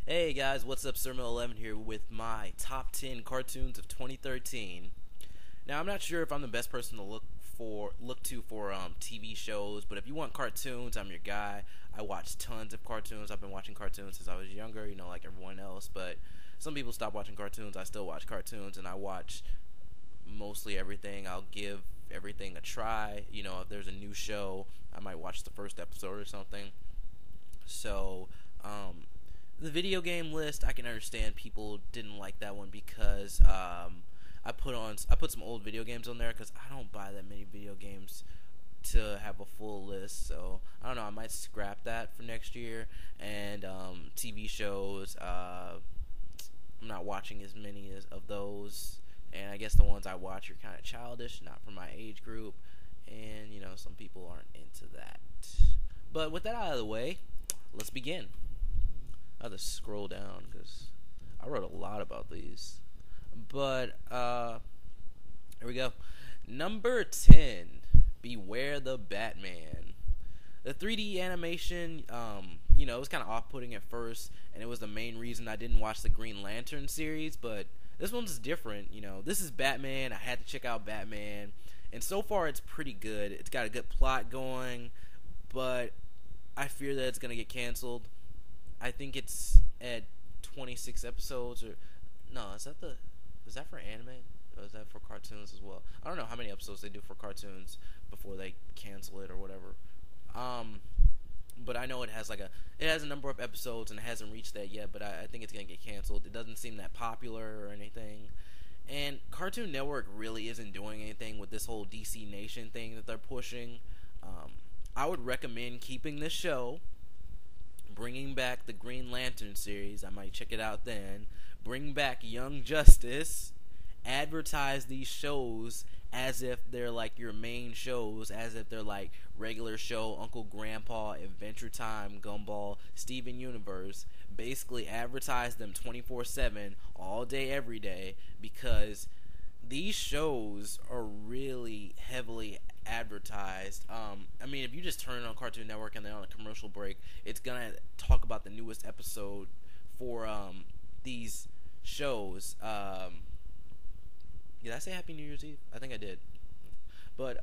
Hey guys, what's up? Sermo11 here with my top 10 cartoons of 2013. Now, I'm not sure if I'm the best person to look to for TV shows, but if you want cartoons, I'm your guy. I watch tons of cartoons. I've been watching cartoons since I was younger, like everyone else, but some people stop watching cartoons. I still watch cartoons, and I watch mostly everything. I'll give everything a try. If there's a new show, I might watch the first episode or something. So, the video game list, I can understand people didn't like that one because I put some old video games on there because I don't buy that many video games to have a full list. So I don't know. I might scrap that for next year. And TV shows, I'm not watching as many of those. And I guess the ones I watch are kind of childish, not for my age group. And some people aren't into that. But with that out of the way, let's begin. I have to scroll down because I wrote a lot about these. But here we go. Number 10, Beware the Batman. The 3D animation, it was kind of off-putting at first, and it was the main reason I didn't watch the Green Lantern series. But this one's different. This is Batman. I had to check out Batman, and so far it's pretty good. It's got a good plot going, but I fear that it's gonna get canceled. I think it's at 26 episodes, or no, is that for anime, or is that for cartoons as well? I don't know how many episodes they do for cartoons before they cancel it or whatever. But I know it has a number of episodes and it hasn't reached that yet, but I think it's gonna get canceled. It doesn't seem that popular or anything. And Cartoon Network really isn't doing anything with this whole DC Nation thing that they're pushing. I would recommend keeping this show, bringing back the Green Lantern series. I might check it out then. Bring back Young Justice. Advertise these shows as if they're like your main shows, as if they're like regular show, Uncle Grandpa, Adventure Time, Gumball, Steven Universe. Basically advertise them 24/7, all day, every day, because these shows are really heavily advertised. If you just turn on Cartoon Network and they're on a commercial break, it's gonna talk about the newest episode for these shows. Did I say Happy New Year's Eve? I think I did. But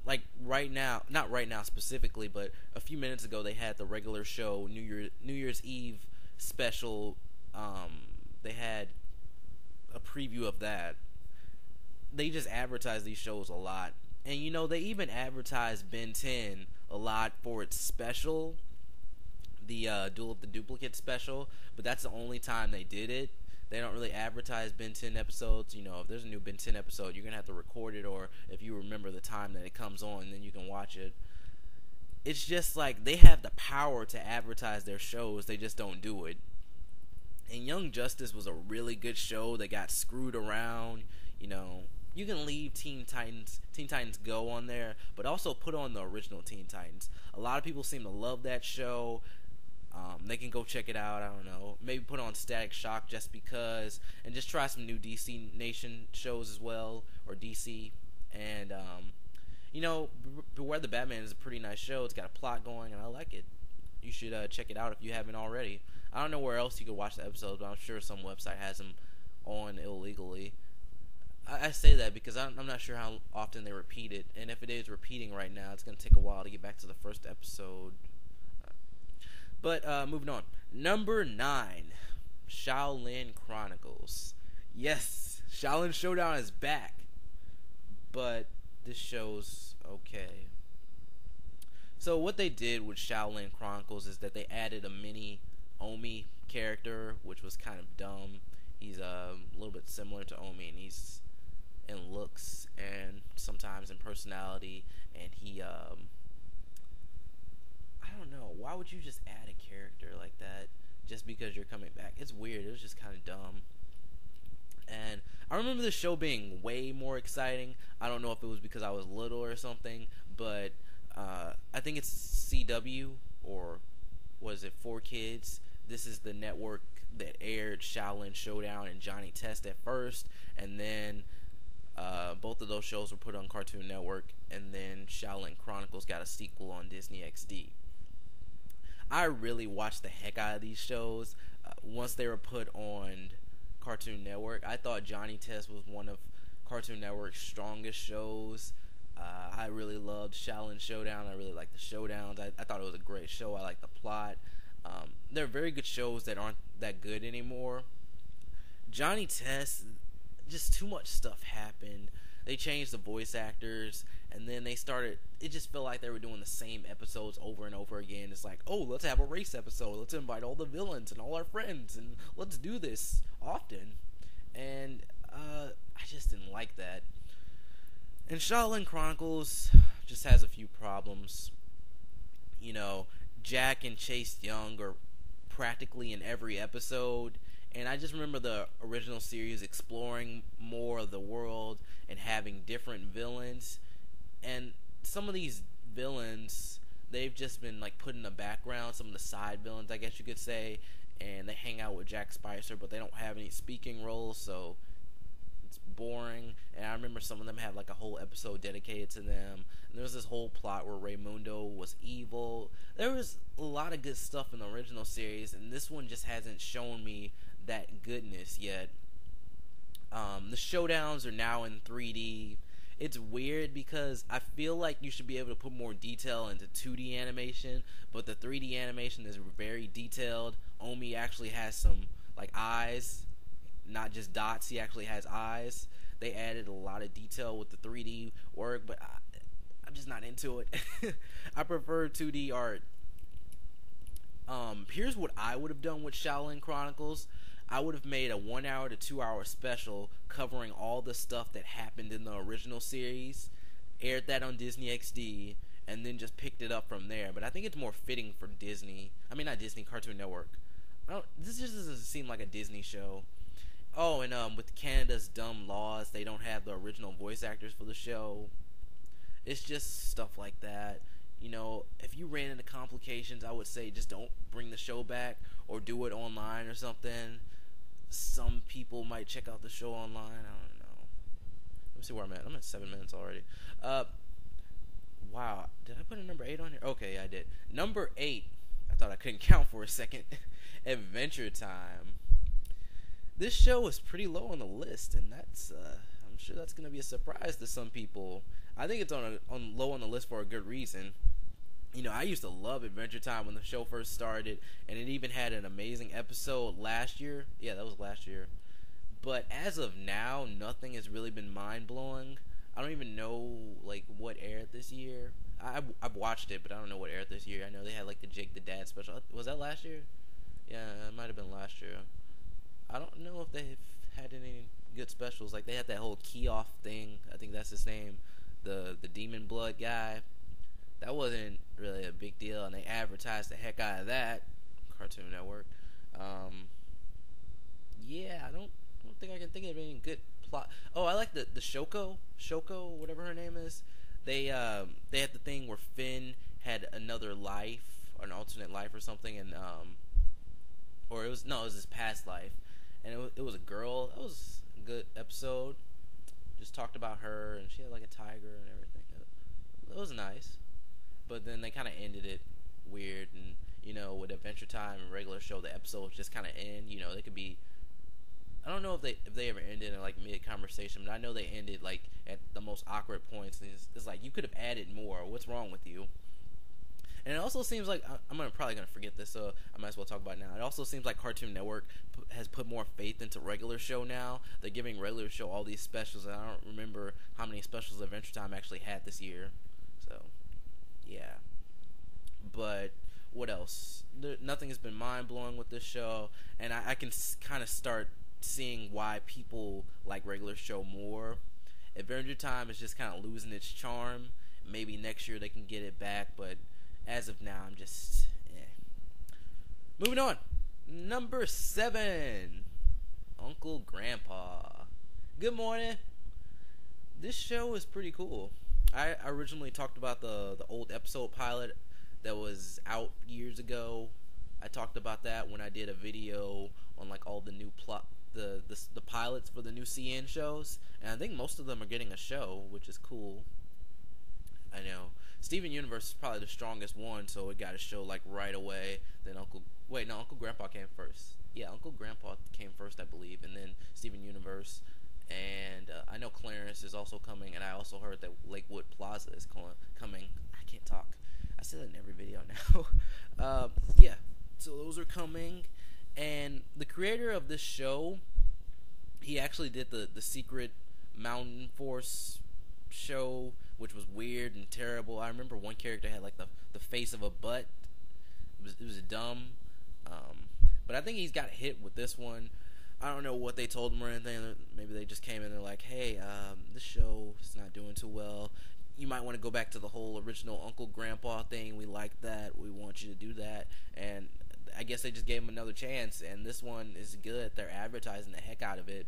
like right now, not right now specifically, but a few minutes ago they had the regular show New Year's Eve special. They had a preview of that. They just advertise these shows a lot. And they even advertised Ben 10 a lot for its special, the Duel of the Duplicate special, but that's the only time they did it. They don't really advertise Ben 10 episodes. If there's a new Ben 10 episode, you're going to have to record it, or if you remember the time that it comes on, then you can watch it. It's just like they have the power to advertise their shows, they just don't do it. And Young Justice was a really good show. They got screwed around. You can leave Teen Titans Go on there, but also put on the original Teen Titans. A lot of people seem to love that show. They can go check it out. I don't know. Maybe put on Static Shock just because, and just try some new DC Nation shows as well, or DC. And Beware the Batman is a pretty nice show. It's got a plot going, and I like it. You should check it out if you haven't already. I don't know where else you could watch the episodes, but I'm sure some website has them on illegally. I say that because I'm not sure how often they repeat it, and if it is repeating right now, it's going to take a while to get back to the first episode. But moving on. Number 9, Shaolin Chronicles. Yes, Shaolin Showdown is back, but this show's okay. So what they did with Shaolin Chronicles is that they added a mini Omi character, which was kind of dumb. He's a little bit similar to Omi, and he's in looks and sometimes in personality, and he I don't know, why would you just add a character like that just because you're coming back? It's weird. It was just kind of dumb. And I remember the show being way more exciting. I don't know if it was because I was little or something, but I think it's CW, or was it 4Kids? This is the network that aired Shaolin Showdown and Johnny Test at first, and then both of those shows were put on Cartoon Network, and then Shaolin Chronicles got a sequel on Disney XD. I really watched the heck out of these shows once they were put on Cartoon Network. I thought Johnny Test was one of Cartoon Network's strongest shows. I really loved Shaolin Showdown. I really liked the showdowns. I thought it was a great show. I liked the plot. There are very good shows that aren't that good anymore. Johnny Test, just too much stuff happened. They changed the voice actors, and then they started, it just felt like they were doing the same episodes over and over again. It's like, oh, let's have a race episode. Let's invite all the villains and all our friends, and let's do this often. And I just didn't like that. And Shaolin Chronicles just has a few problems. You know, Jack and Chase Young are practically in every episode. And I just remember the original series exploring more of the world and having different villains. And some of these villains, they've just been like put in the background. Some of the side villains, I guess you could say. And they hang out with Jack Spicer, but they don't have any speaking roles, so it's boring. And I remember some of them had like a whole episode dedicated to them. And there was this whole plot where Raymundo was evil. There was a lot of good stuff in the original series, and this one just hasn't shown me that goodness yet. The showdowns are now in 3D. It's weird because I feel like you should be able to put more detail into 2D animation, but the 3D animation is very detailed. Omi actually has some like eyes, not just dots. He actually has eyes. They added a lot of detail with the 3D work, but I'm just not into it. I prefer 2D art. Here's what I would have done with Shaolin Chronicles. I would have made a 1 hour to 2 hour special covering all the stuff that happened in the original series, aired that on Disney XD, and then just picked it up from there. But I think it's more fitting for Disney. I mean, not Disney, Cartoon Network. This just doesn't seem like a Disney show. Oh, and with Canada's dumb laws, they don't have the original voice actors for the show. It's just stuff like that. You know, if you ran into complications, I would say just don't bring the show back or do it online or something. Some people might check out the show online. I don't know. Let me see where I'm at. I'm at 7 minutes already. Wow. Did I put a number 8 on here? Okay, I did. Number 8. I thought I couldn't count for a second. Adventure Time. This show is pretty low on the list, and that's I'm sure that's going to be a surprise to some people. I think it's on low on the list for a good reason. You know, I used to love Adventure Time when the show first started, and it even had an amazing episode last year. Yeah, that was last year. But as of now, nothing has really been mind-blowing. I don't even know, like, what aired this year. I've watched it, but I don't know what aired this year. I know they had, like, the Jake the Dad special. Was that last year? Yeah, it might have been last year. I don't know if they've had any good specials. Like, they had that whole Key-Off thing. I think that's his name. The Demon Blood guy. That wasn't really a big deal, and they advertised the heck out of that. Cartoon Network. Yeah, I don't think I can think of any good plot. Oh, I like the Shoko, whatever her name is. They had the thing where Finn had another life, or an alternate life or something, and or it was his past life, and it was a girl. That was a good episode. Just talked about her, and she had like a tiger and everything. It was nice. But then they kind of ended it weird, and you know, with Adventure Time and regular show, the episodes just kind of end. You know, they could be. I don't know if they ever ended in like mid conversation, but I know they ended like at the most awkward points. And it's like you could have added more. What's wrong with you? And it also seems like I'm probably gonna forget this, so I might as well talk about it now. It also seems like Cartoon Network has put more faith into regular show now. They're giving regular show all these specials, and I don't remember how many specials Adventure Time actually had this year. So. Yeah, but what else? Nothing has been mind-blowing with this show, and I can kind of start seeing why people like regular show more. Adventure Time is just kind of losing its charm. Maybe next year they can get it back, but as of now, I'm just Moving on. Number 7, Uncle Grandpa. Good morning. This show is pretty cool. I originally talked about the old episode pilot that was out years ago. I talked about that when I did a video on like all the new the pilots for the new CN shows, and I think most of them are getting a show, which is cool. I know Steven Universe is probably the strongest one, so it got to show like right away. Then Uncle Grandpa came first. Yeah, Uncle Grandpa came first, I believe, and then Steven Universe. And I know Clarence is also coming, and I also heard that Lakewood Plaza is coming. I can't talk. I say that in every video now. Yeah, so those are coming, and the creator of this show, he actually did the Secret Mountain Force show, which was weird and terrible. I remember one character had like the face of a butt. It was dumb. But I think he's got hit with this one. I don't know what they told him or anything. Maybe they just came in and they're like, hey, this show is not doing too well. You might want to go back to the whole original Uncle Grandpa thing. We like that. We want you to do that. And I guess they just gave him another chance. And this one is good. They're advertising the heck out of it.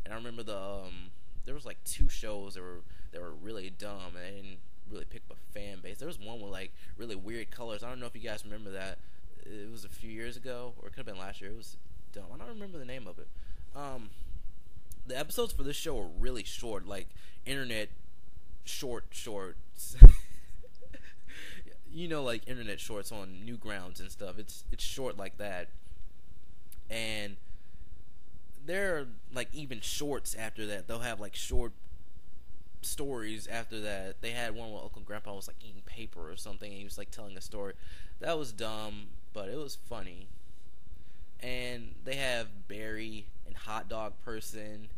And I remember there was like 2 shows that were really dumb, and they didn't really pick up a fan base. There was one with like really weird colors. I don't know if you guys remember that. It was a few years ago, or it could have been last year. It was dumb. I don't remember the name of it. The episodes for this show are really short, like internet shorts. You know, like internet shorts on Newgrounds and stuff. It's short like that. And there are like even shorts after that. They'll have like short stories after that. They had one where Uncle Grandpa was like eating paper or something, and he was like telling a story. That was dumb, but it was funny. And they have Barry and Hot Dog Person,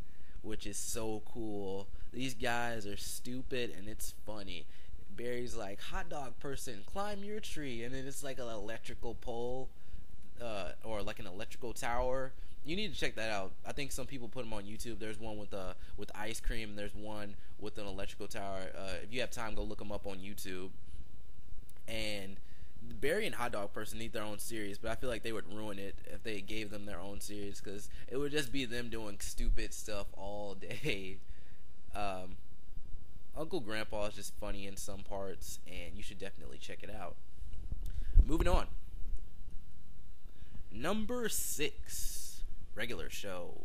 which is so cool. These guys are stupid, and it's funny. Barry's like, Hot Dog Person, climb your tree, and then it's like an electrical pole, or like an electrical tower. You need to check that out. I think some people put them on YouTube. There's one with ice cream, and there's one with an electrical tower. If you have time, go look them up on YouTube. And Barry and Hot Dog Person need their own series, but I feel like they would ruin it if they gave them their own series, because it would just be them doing stupid stuff all day. Uncle Grandpa is just funny in some parts, and you should definitely check it out. Moving on. Number 6, Regular Show.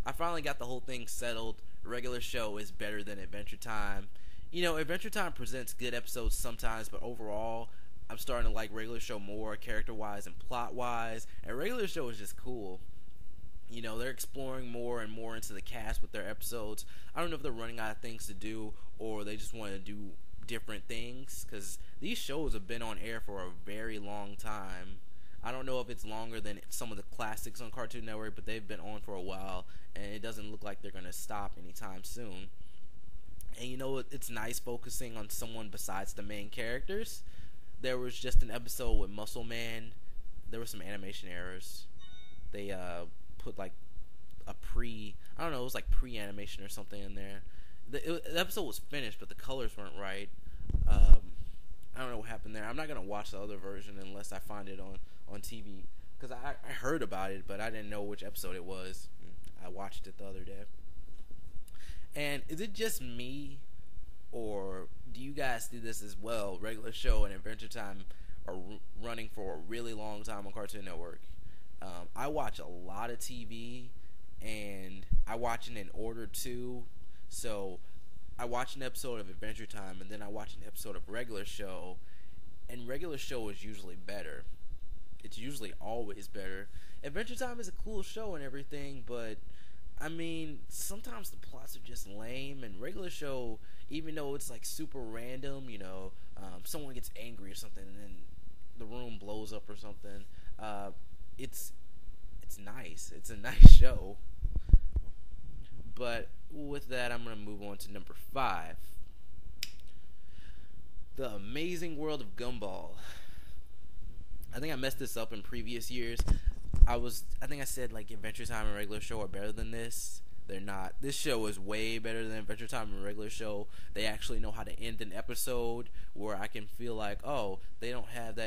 I finally got the whole thing settled. Regular Show is better than Adventure Time. You know, Adventure Time presents good episodes sometimes, but overall, I'm starting to like Regular Show more, character-wise and plot-wise. And Regular Show is just cool. You know, they're exploring more and more into the cast with their episodes. I don't know if they're running out of things to do, or they just want to do different things, because these shows have been on air for a very long time. I don't know if it's longer than some of the classics on Cartoon Network, but they've been on for a while, and it doesn't look like they're going to stop anytime soon. And you know, it's nice focusing on someone besides the main characters. There was just an episode with Muscle Man. There were some animation errors. They put like I don't know, it was like pre-animation or something in there. The episode was finished, but the colors weren't right. I don't know what happened there. I'm not going to watch the other version unless I find it on TV, because I heard about it, but I didn't know which episode it was. I watched it the other day. And is it just me, or do you guys do this as well? Regular Show and Adventure Time are running for a really long time on Cartoon Network. I watch a lot of TV, and I watch it in order too. So I watch an episode of Adventure Time, and then I watch an episode of Regular Show, and Regular Show is usually better. It's usually always better. Adventure Time is a cool show and everything, but I mean, sometimes the plots are just lame. And Regular Show, even though it's like super random, you know, someone gets angry or something, and then the room blows up or something. It's nice. It's a nice show. But with that, I'm going to move on to number 5. The Amazing World of Gumball. I think I messed this up in previous years. I think I said like Adventure Time and Regular Show are better than this. They're not. This show is way better than Adventure Time and Regular Show. They actually know how to end an episode where I can feel like, oh, they don't have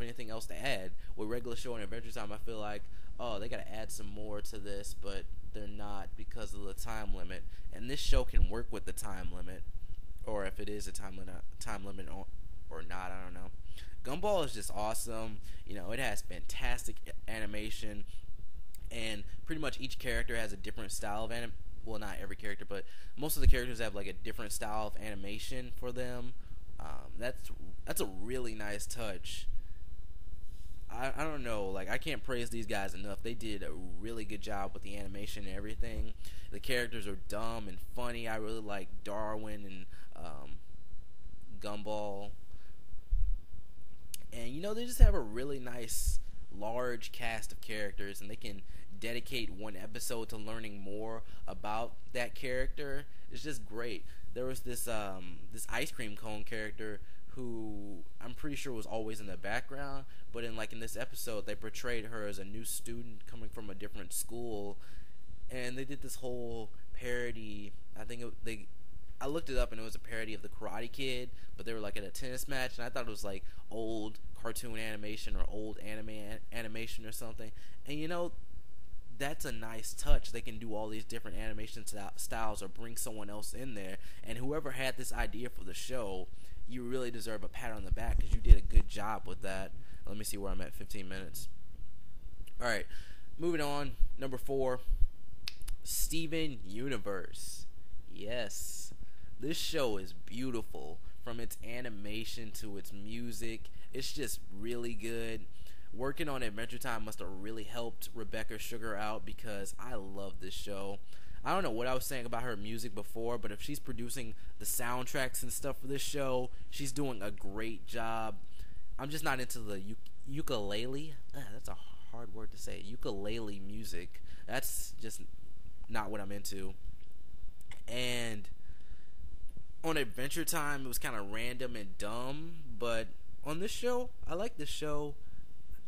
anything else to add. With Regular Show and Adventure Time, I feel like, oh, they got to add some more to this, but they're not because of the time limit. And this show can work with the time limit, or if it is a time limit or not, I don't know. Gumball is just awesome. You know, it has fantastic animation, and pretty much each character has a different style of well, not every character, but most of the characters have like a different style of animation for them. That's a really nice touch. I don't know, like, I can't praise these guys enough. They did a really good job with the animation and everything. The characters are dumb and funny. I really like Darwin and Gumball. And, they just have a really nice, large cast of characters, and they can dedicate one episode to learning more about that character. It's just great. There was this ice cream cone character who I'm pretty sure was always in the background, but in this episode they portrayed her as a new student coming from a different school, and they did this whole parody. I looked it up and it was a parody of the Karate Kid, but they were like at a tennis match, and I thought it was like old cartoon animation or old anime animation or something. And that's a nice touch. They can do all these different animation styles or bring someone else in there, and whoever had this idea for the show, you really deserve a pat on the back because you did a good job with that. Let me see where I'm at. 15 minutes. Alright, moving on. Number 4, Steven Universe. Yes, this show is beautiful. From its animation to its music, it's just really good. Working on Adventure Time must have really helped Rebecca Sugar out because I love this show. I don't know what I was saying about her music before, but if she's producing the soundtracks and stuff for this show, she's doing a great job. I'm just not into the ukulele. That's a hard word to say. Ukulele music. That's just not what I'm into. And on Adventure Time, it was kind of random and dumb, but on this show, I like this show.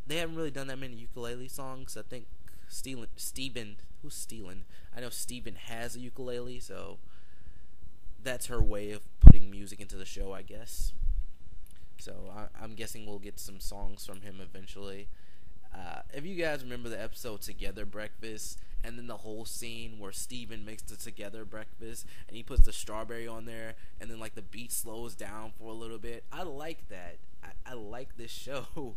They haven't really done that many ukulele songs. I think who's Steven? I know Steven has a ukulele, so that's her way of putting music into the show, I guess. So I'm guessing we'll get some songs from him eventually. If you guys remember the episode Together Breakfast, and then the whole scene where Steven makes the Together Breakfast, and he puts the strawberry on there, and then the beat slows down for a little bit. I like that. I like this show.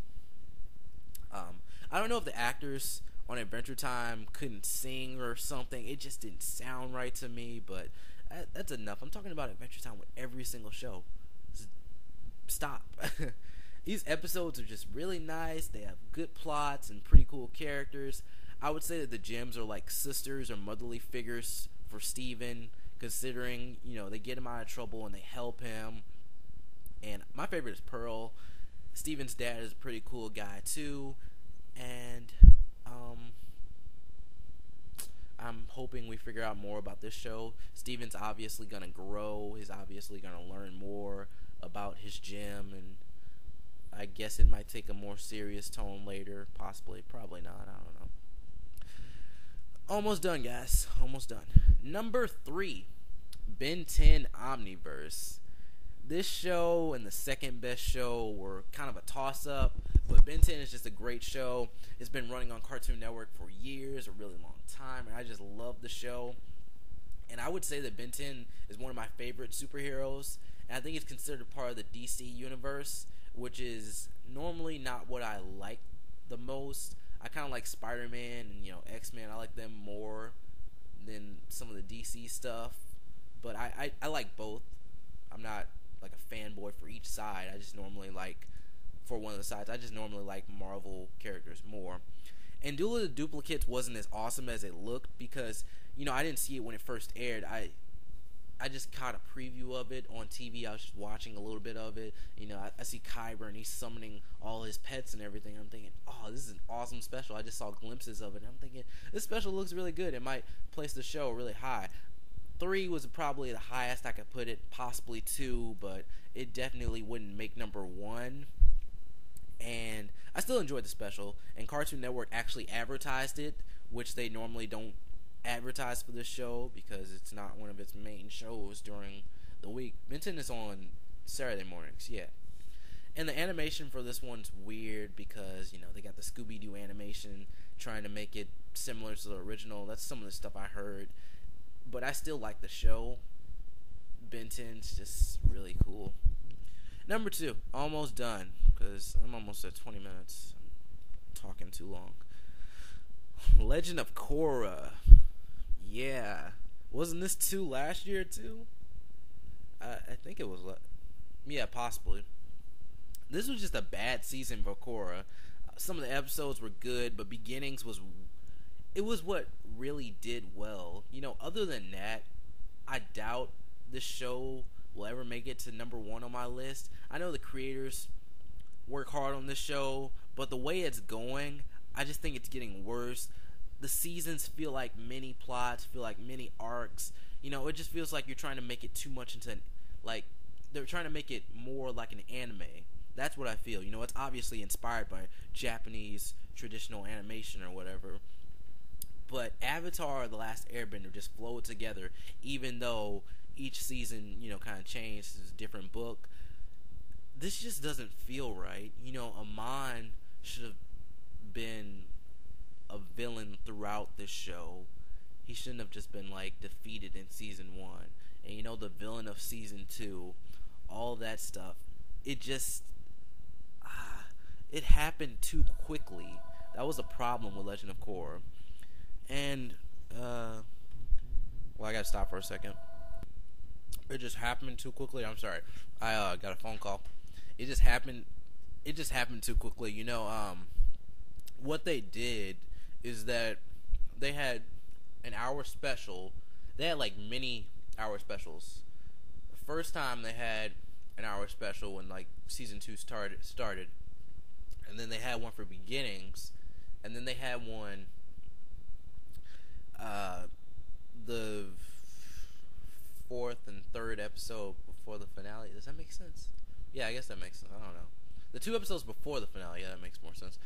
I don't know if the actors on Adventure Time couldn't sing or something. It just didn't sound right to me, but that's enough. I'm talking about Adventure Time with every single show. Stop. These episodes are just really nice. They have good plots and pretty cool characters. I would say that the gems are like sisters or motherly figures for Steven, considering, they get him out of trouble and they help him. And my favorite is Pearl. Steven's dad is a pretty cool guy too, and I'm hoping we figure out more about this show. Steven's obviously going to grow. He's obviously going to learn more about his gym, and I guess it might take a more serious tone later. Possibly. Probably not. I don't know. Almost done, guys. Almost done. Number 3, Ben 10 Omniverse. This show and the second best show were kind of a toss-up, but Ben 10 is just a great show. It's been running on Cartoon Network for years, a really long time, and I just love the show. And I would say that Ben 10 is one of my favorite superheroes, and I think it's considered part of the DC universe, which is normally not what I like the most. I kind of like Spider-Man and X-Men. I like them more than some of the DC stuff, but I like both. I'm not like a fanboy for each side. I just normally like, for one of the sides, I just normally like Marvel characters more. And Duel of the Duplicates wasn't as awesome as it looked because, I didn't see it when it first aired. I just caught a preview of it on TV. I was just watching a little bit of it. I see Kyber and he's summoning all his pets and everything. I'm thinking, oh, this is an awesome special. I just saw glimpses of it. And I'm thinking, this special looks really good. It might place the show really high. 3 was probably the highest I could put it, possibly 2, but it definitely wouldn't make number 1. And I still enjoyed the special, and Cartoon Network actually advertised it, which they normally don't advertise for this show because it's not one of its main shows during the week. Ben 10 is on Saturday mornings, yeah. And the animation for this one's weird because, they got the Scooby-Doo animation trying to make it similar to the original. That's some of the stuff I heard. But I still like the show. Ben 10's just really cool. Number 2, almost done, because I'm almost at 20 minutes. I'm talking too long. Legend of Korra. Yeah. Wasn't this 2 last year, too? I think it was. Yeah, possibly. This was just a bad season for Korra. Some of the episodes were good, but beginnings was it was what really did well. Other than that, I doubt this show will ever make it to number one on my list. I know the creators work hard on this show, but the way it's going, I just think it's getting worse. The seasons feel like mini plots, feel like mini arcs. It just feels like you're trying to make it too much into like they're trying to make it more like an anime. That's what I feel. It's obviously inspired by Japanese traditional animation or whatever. But Avatar: The Last Airbender just flowed together, even though each season, kind of changed. It's a different book. This just doesn't feel right. Amon should have been a villain throughout this show. He shouldn't have just been like defeated in season one. And the villain of season two, all that stuff. It just it happened too quickly. That was a problem with Legend of Korra. And I gotta stop for a second. It just happened too quickly. I'm sorry. I got a phone call. It just happened. It just happened too quickly. What they did is that they had an hour special. They had like mini hour specials. The first time they had an hour special when like season 2 started, and then they had one for beginnings, and then they had one the fourth and third episode before the finale. Does that make sense? Yeah, I guess that makes sense. I don't know. The 2 episodes before the finale, yeah, that makes more sense.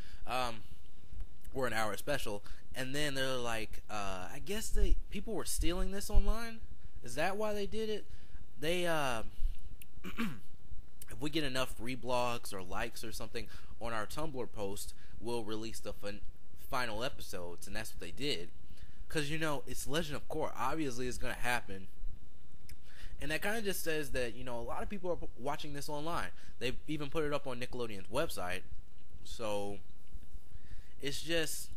Were an hour special, and then they're like, I guess people were stealing this online. Is that why they did it? They if we get enough reblogs or likes or something on our Tumblr post, we'll release the final episodes, and that's what they did. Because, it's Legend of Korra. Obviously, it's going to happen. And that kind of just says that, a lot of people are watching this online. They've even put it up on Nickelodeon's website. So, it's just,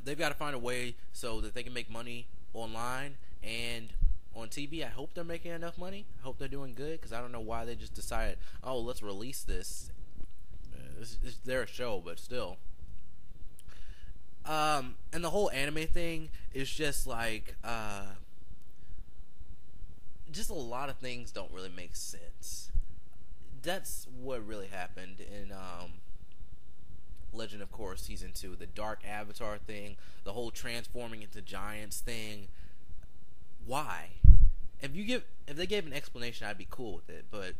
they've got to find a way so that they can make money online and on TV. I hope they're making enough money. I hope they're doing good, because I don't know why they just decided, oh, let's release this. It's their show, but still. And the whole anime thing is just like, just a lot of things don't really make sense. That's what really happened in, Legend of Korra Season 2. The Dark Avatar thing, the whole transforming into giants thing. Why? If they gave an explanation, I'd be cool with it, but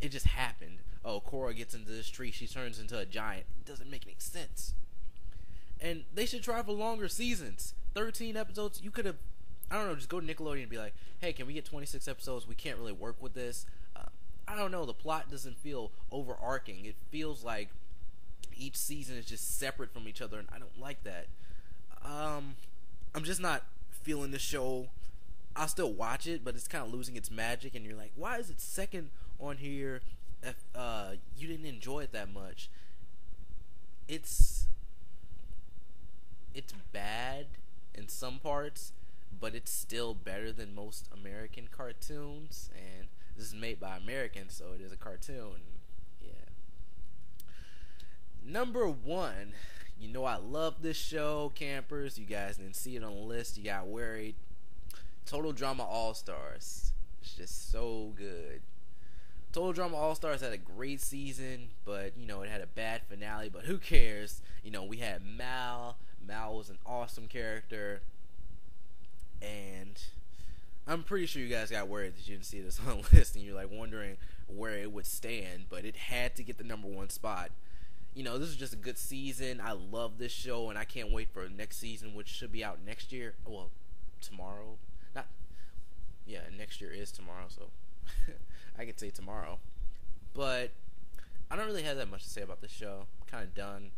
it just happened. Oh, Korra gets into this tree, she turns into a giant. It doesn't make any sense. And they should try for longer seasons. 13 episodes, you could have, I don't know, just go to Nickelodeon and be like, hey, can we get 26 episodes? We can't really work with this. I don't know, the plot doesn't feel overarching. It feels like each season is just separate from each other, and I don't like that. I'm just not feeling the show. I'll still watch it, but it's kind of losing its magic, and you're like, why is it second on here if you didn't enjoy it that much? It's bad in some parts, but it's still better than most American cartoons, and this is made by Americans, so it is a cartoon. Yeah. Number 1, I love this show, campers. You guys didn't see it on the list, you got worried. Total Drama All-Stars. It's just so good. Total Drama All-Stars had a great season, but, it had a bad finale, but who cares? We had Mal. Mal was an awesome character, and I'm pretty sure you guys got worried that you didn't see this on the list, and you're, wondering where it would stand, but it had to get the number 1 spot. This is just a good season. I love this show, and I can't wait for next season, which should be out next year. Well, tomorrow. Next year is tomorrow, so I could say tomorrow. But I don't really have that much to say about this show. I'm kind of done.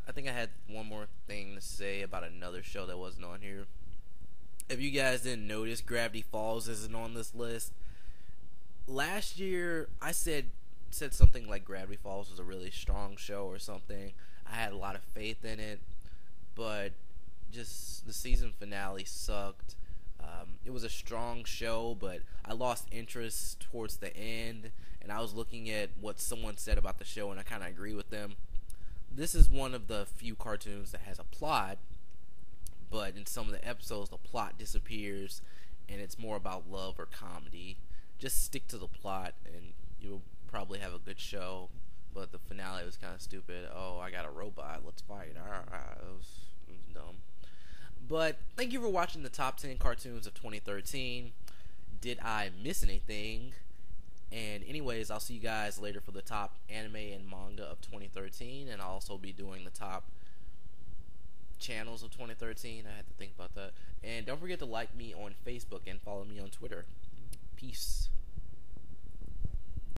I think I had one more thing to say about another show that wasn't on here. If you guys didn't notice, Gravity Falls isn't on this list. Last year, I said something like Gravity Falls was a really strong show or something. I had a lot of faith in it, but just the season finale sucked. It was a strong show, but I lost interest towards the end, and I was looking at what someone said about the show, and I kind of agree with them. This is one of the few cartoons that has a plot, but in some of the episodes, the plot disappears, and it's more about love or comedy. Just stick to the plot, and you'll probably have a good show. But the finale was kind of stupid. Oh, I got a robot. Let's fight. It was dumb. But thank you for watching the top 10 cartoons of 2013. Did I miss anything? And anyways, I'll see you guys later for the top anime and manga of 2013. And I'll also be doing the top channels of 2013. I had to think about that. And don't forget to like me on Facebook and follow me on Twitter. Peace.